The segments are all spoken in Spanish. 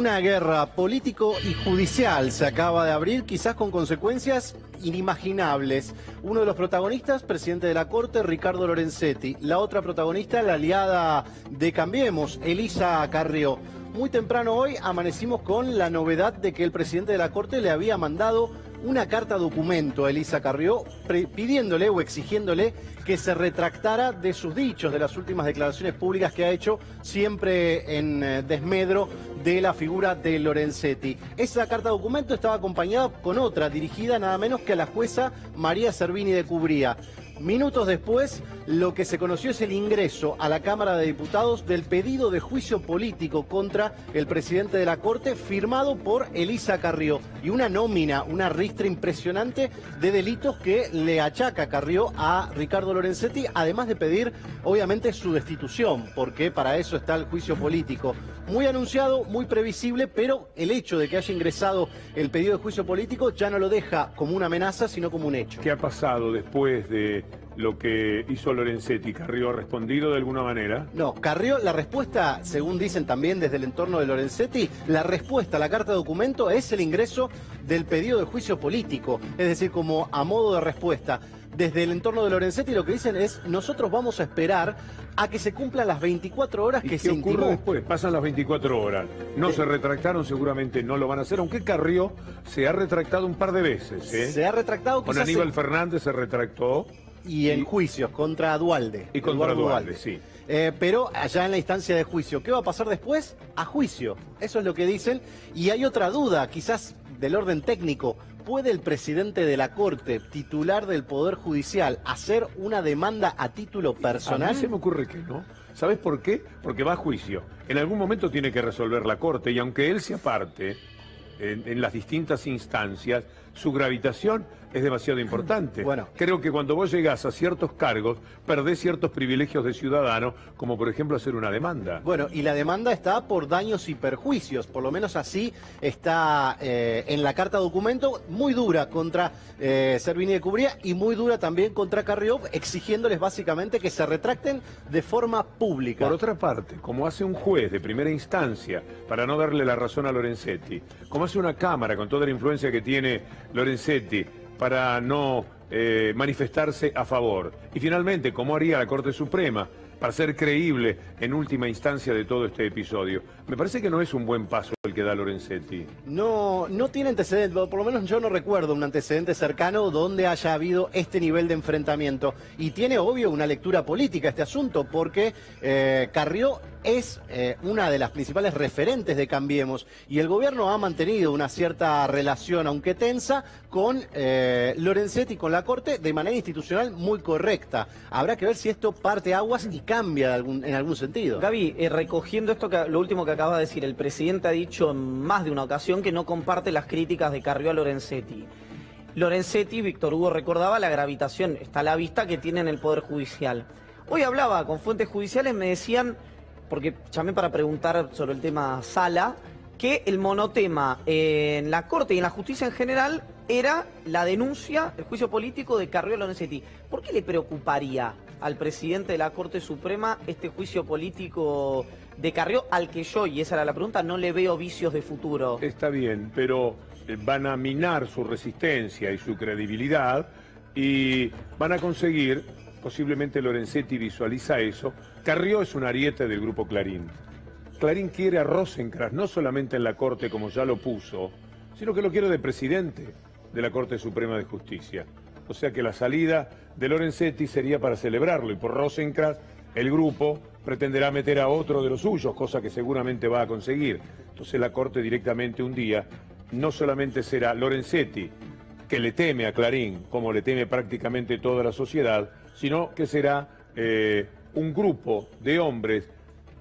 Una guerra político y judicial se acaba de abrir, quizás con consecuencias inimaginables. Uno de los protagonistas, presidente de la Corte, Ricardo Lorenzetti. La otra protagonista, la aliada de Cambiemos, Elisa Carrió. Muy temprano hoy amanecimos con la novedad de que el presidente de la Corte le había mandado una carta documento a Elisa Carrió pidiéndole o exigiéndole que se retractara de sus dichos, de las últimas declaraciones públicas que ha hecho, siempre en desmedro de la figura de Lorenzetti. Esa carta documento estaba acompañada con otra dirigida nada menos que a la jueza María Servini de Cubría. Minutos después, lo que se conoció es el ingreso a la Cámara de Diputados del pedido de juicio político contra el presidente de la Corte, firmado por Elisa Carrió, y una nómina, una ristra impresionante de delitos que le achaca Carrió a Ricardo Lorenzetti, además de pedir, obviamente, su destitución, porque para eso está el juicio político. Muy anunciado, muy previsible, pero el hecho de que haya ingresado el pedido de juicio político ya no lo deja como una amenaza, sino como un hecho. ¿Qué ha pasado después de lo que hizo Lorenzetti? ¿Carrió ha respondido de alguna manera? No, Carrió, la respuesta, según dicen también desde el entorno de Lorenzetti, la respuesta a la carta de documento es el ingreso del pedido de juicio político, es decir, como a modo de respuesta. Desde el entorno de Lorenzetti lo que dicen es: nosotros vamos a esperar a que se cumplan las 24 horas que se intimó. ¿Qué ocurre después? Pasan las 24 horas. No se retractaron, seguramente no lo van a hacer, aunque Carrió se ha retractado un par de veces. Se ha retractado. Con Aníbal Fernández se retractó. Y en juicios contra Duhalde. Y contra Duhalde, sí. Pero allá en la instancia de juicio. ¿Qué va a pasar después? A juicio. Eso es lo que dicen. Y hay otra duda, quizás del orden técnico. ¿Puede el presidente de la Corte, titular del Poder Judicial, hacer una demanda a título personal? A mí se me ocurre que no. ¿Sabes por qué? Porque va a juicio. En algún momento tiene que resolver la Corte, y aunque él se aparte en las distintas instancias, su gravitación es demasiado importante. Bueno, creo que cuando vos llegás a ciertos cargos, perdés ciertos privilegios de ciudadano, como por ejemplo hacer una demanda. Bueno, y la demanda está por daños y perjuicios, por lo menos así está en la carta documento, muy dura contra Servini de Cubría y muy dura también contra Carrió, exigiéndoles básicamente que se retracten de forma pública. Por otra parte, como hace un juez de primera instancia para no darle la razón a Lorenzetti, como hace una Cámara con toda la influencia que tiene Lorenzetti para no manifestarse a favor, y finalmente, como haría la Corte Suprema para ser creíble en última instancia de todo este episodio, me parece que no es un buen paso el que da Lorenzetti. No tiene antecedentes, por lo menos yo no recuerdo un antecedente cercano donde haya habido este nivel de enfrentamiento. Y tiene, obvio, una lectura política este asunto, porque Carrió es una de las principales referentes de Cambiemos, y el gobierno ha mantenido una cierta relación, aunque tensa, con Lorenzetti, con la Corte, de manera institucional muy correcta. Habrá que ver si esto parte aguas y cambia en algún sentido. Gaby, recogiendo esto lo último que acaba de decir, el presidente ha dicho en más de una ocasión que no comparte las críticas de Carrió a Lorenzetti. Lorenzetti, Víctor Hugo recordaba, la gravitación está a la vista que tiene en el Poder Judicial. Hoy hablaba con fuentes judiciales, me decían, porque llamé para preguntar sobre el tema Sala, que el monotema en la Corte y en la justicia en general era la denuncia, el juicio político de Carrió a Lorenzetti. ¿Por qué le preocuparía al presidente de la Corte Suprema este juicio político de Carrió, al que yo, y esa era la pregunta, no le veo vicios de futuro? Está bien, pero van a minar su resistencia y su credibilidad, y van a conseguir, posiblemente Lorenzetti visualiza eso. Carrió es un ariete del Grupo Clarín. Clarín quiere a Rosenkrantz no solamente en la Corte, como ya lo puso, sino que lo quiere de presidente de la Corte Suprema de Justicia. O sea que la salida de Lorenzetti sería para celebrarlo, y por Rosenkrantz el grupo pretenderá meter a otro de los suyos, cosa que seguramente va a conseguir. Entonces la Corte directamente un día no solamente será Lorenzetti, que le teme a Clarín, como le teme prácticamente toda la sociedad, sino que será un grupo de hombres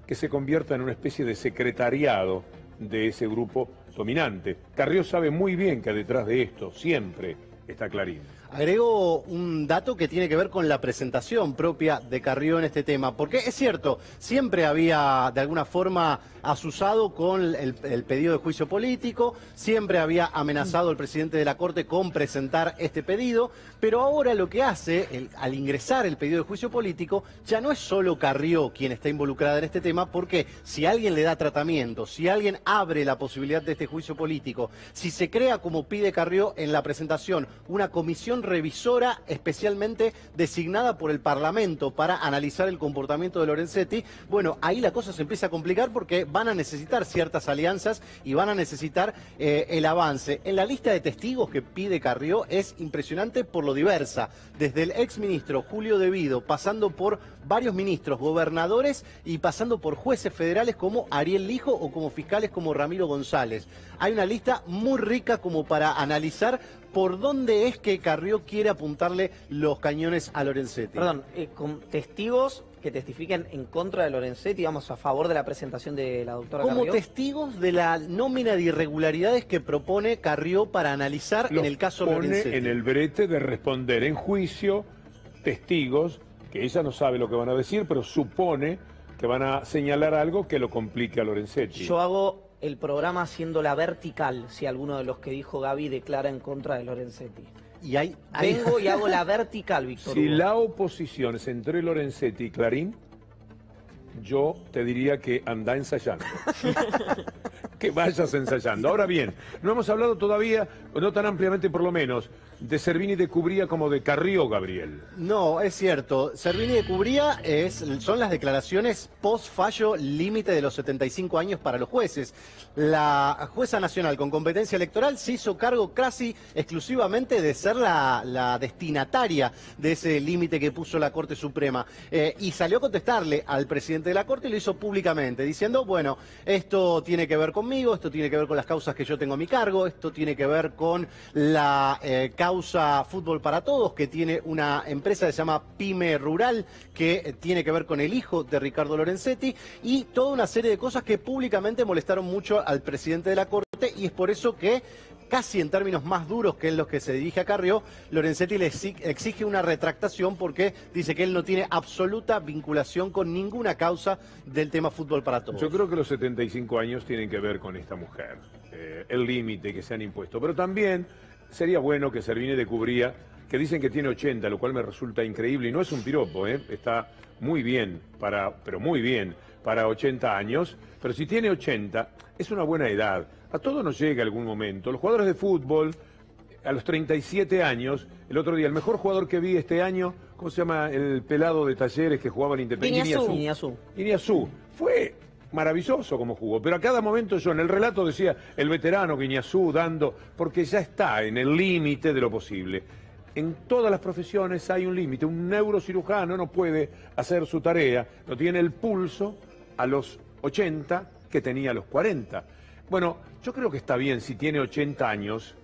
que se convierta en una especie de secretariado de ese grupo dominante. Carrió sabe muy bien que detrás de esto siempre está Clarín. Agrego un dato que tiene que ver con la presentación propia de Carrió en este tema, porque es cierto, siempre había de alguna forma asusado con el pedido de juicio político, siempre había amenazado al presidente de la Corte con presentar este pedido, pero ahora lo que hace, al ingresar el pedido de juicio político, ya no es solo Carrió quien está involucrada en este tema, porque si alguien le da tratamiento, si alguien abre la posibilidad de este juicio político, si se crea, como pide Carrió en la presentación, una comisión revisora especialmente designada por el Parlamento para analizar el comportamiento de Lorenzetti, bueno, ahí la cosa se empieza a complicar porque van a necesitar ciertas alianzas y van a necesitar el avance. En la lista de testigos que pide Carrió es impresionante por lo diversa, desde el exministro Julio De Vido, pasando por varios ministros, gobernadores y pasando por jueces federales como Ariel Lijo o como fiscales como Ramiro González. Hay una lista muy rica como para analizar por dónde es que Carrió quiere apuntarle los cañones a Lorenzetti. Perdón, con testigos que testifiquen en contra de Lorenzetti, digamos, a favor de la presentación de la doctora Como Carrió. testigos de la nómina de irregularidades que propone Carrió para analizar en el caso Lorenzetti. Pone en el brete de responder en juicio testigos que ella no sabe lo que van a decir, pero supone que van a señalar algo que lo complique a Lorenzetti. Yo hago el programa haciéndola vertical, si alguno de los que dijo Gaby declara en contra de Lorenzetti. Y Vengo y hago la vertical, Víctor Si Hugo. la oposición es entre Lorenzetti y Clarín, yo te diría que anda ensayando. Que vayas ensayando. Ahora bien, no hemos hablado todavía, no tan ampliamente por lo menos, de Servini de Cubría como de Carrió, Gabriel. No, es cierto. Servini de Cubría son las declaraciones post-fallo límite de los 75 años para los jueces. La jueza nacional con competencia electoral se hizo cargo casi exclusivamente de ser la destinataria de ese límite que puso la Corte Suprema. Y salió a contestarle al presidente de la Corte y lo hizo públicamente, diciendo, bueno, esto tiene que ver conmigo, esto tiene que ver con las causas que yo tengo a mi cargo, esto tiene que ver con la causa Fútbol para Todos, que tiene una empresa que se llama Pyme Rural, que tiene que ver con el hijo de Ricardo Lorenzetti, y toda una serie de cosas que públicamente molestaron mucho al presidente de la Corte, y es por eso que, casi en términos más duros que en los que se dirige a Carrió, Lorenzetti le exige una retractación porque dice que él no tiene absoluta vinculación con ninguna causa del tema Fútbol para Todos. Yo creo que los 75 años tienen que ver con esta mujer, el límite que se han impuesto, pero también sería bueno que Servini de Cubría, que dicen que tiene 80, lo cual me resulta increíble, y no es un piropo, está muy bien, pero muy bien, para 80 años, pero si tiene 80, es una buena edad. A todos nos llega algún momento. Los jugadores de fútbol, a los 37 años, el otro día, el mejor jugador que vi este año, ¿cómo se llama? El pelado de Talleres que jugaba en Independiente. Iniazú. Fue maravilloso como jugó, pero a cada momento yo en el relato decía el veterano Guiñazú dando, porque ya está en el límite de lo posible. En todas las profesiones hay un límite. Un neurocirujano no puede hacer su tarea, no tiene el pulso a los 80 que tenía a los 40. Bueno, yo creo que está bien si tiene 80 años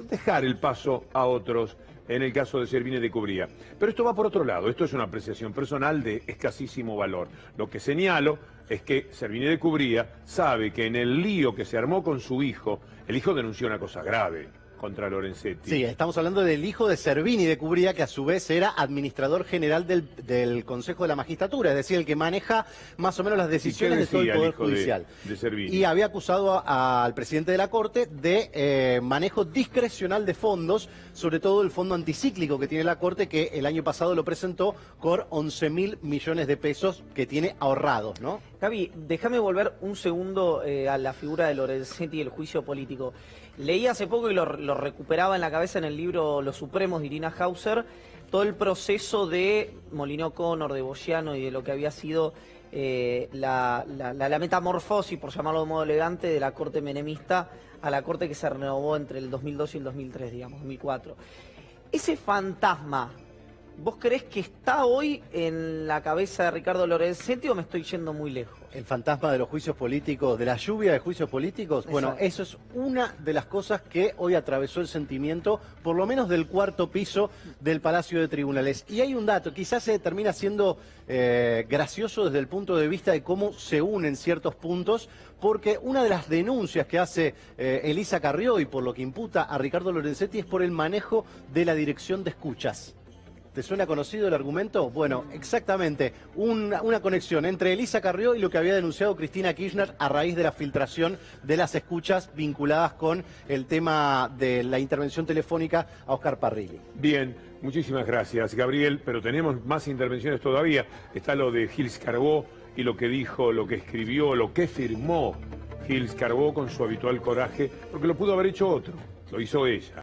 dejar el paso a otros, en el caso de Servini de Cubría. Pero esto va por otro lado, esto es una apreciación personal de escasísimo valor. Lo que señalo es que Servini de Cubría sabe que en el lío que se armó con su hijo, el hijo denunció una cosa grave contra Lorenzetti. Sí, estamos hablando del hijo de Servini de Cubría, que a su vez era administrador general del Consejo de la Magistratura, es decir, el que maneja más o menos las decisiones de todo el Poder Judicial. De Servini. Y había acusado al presidente de la Corte de manejo discrecional de fondos, sobre todo el fondo anticíclico que tiene la Corte, que el año pasado lo presentó con 11.000 millones de pesos que tiene ahorrados, ¿no? Gaby, déjame volver un segundo a la figura de Lorenzetti y el juicio político. Leí hace poco y lo recuperaba en la cabeza en el libro Los Supremos de Irina Hauser, todo el proceso de Molinó Connor, de Bogiano y de lo que había sido la metamorfosis, por llamarlo de modo elegante, de la corte menemista a la corte que se renovó entre el 2002 y el 2003, digamos, 2004. Ese fantasma ¿Vos creés que está hoy en la cabeza de Ricardo Lorenzetti o me estoy yendo muy lejos? El fantasma de los juicios políticos, de la lluvia de juicios políticos, bueno, Exacto. eso es una de las cosas que hoy atravesó el sentimiento, por lo menos del cuarto piso del Palacio de Tribunales. Y hay un dato, quizás se termina siendo gracioso desde el punto de vista de cómo se unen ciertos puntos, porque una de las denuncias que hace Elisa Carrió y por lo que imputa a Ricardo Lorenzetti es por el manejo de la dirección de escuchas. ¿Te suena conocido el argumento? Bueno, exactamente, una conexión entre Elisa Carrió y lo que había denunciado Cristina Kirchner a raíz de la filtración de las escuchas vinculadas con el tema de la intervención telefónica a Oscar Parrilli. Bien, muchísimas gracias, Gabriel, pero tenemos más intervenciones todavía. Está lo de Gilles Carbó y lo que dijo, lo que escribió, lo que firmó Gilles Carbó con su habitual coraje, porque lo pudo haber hecho otro, lo hizo ella.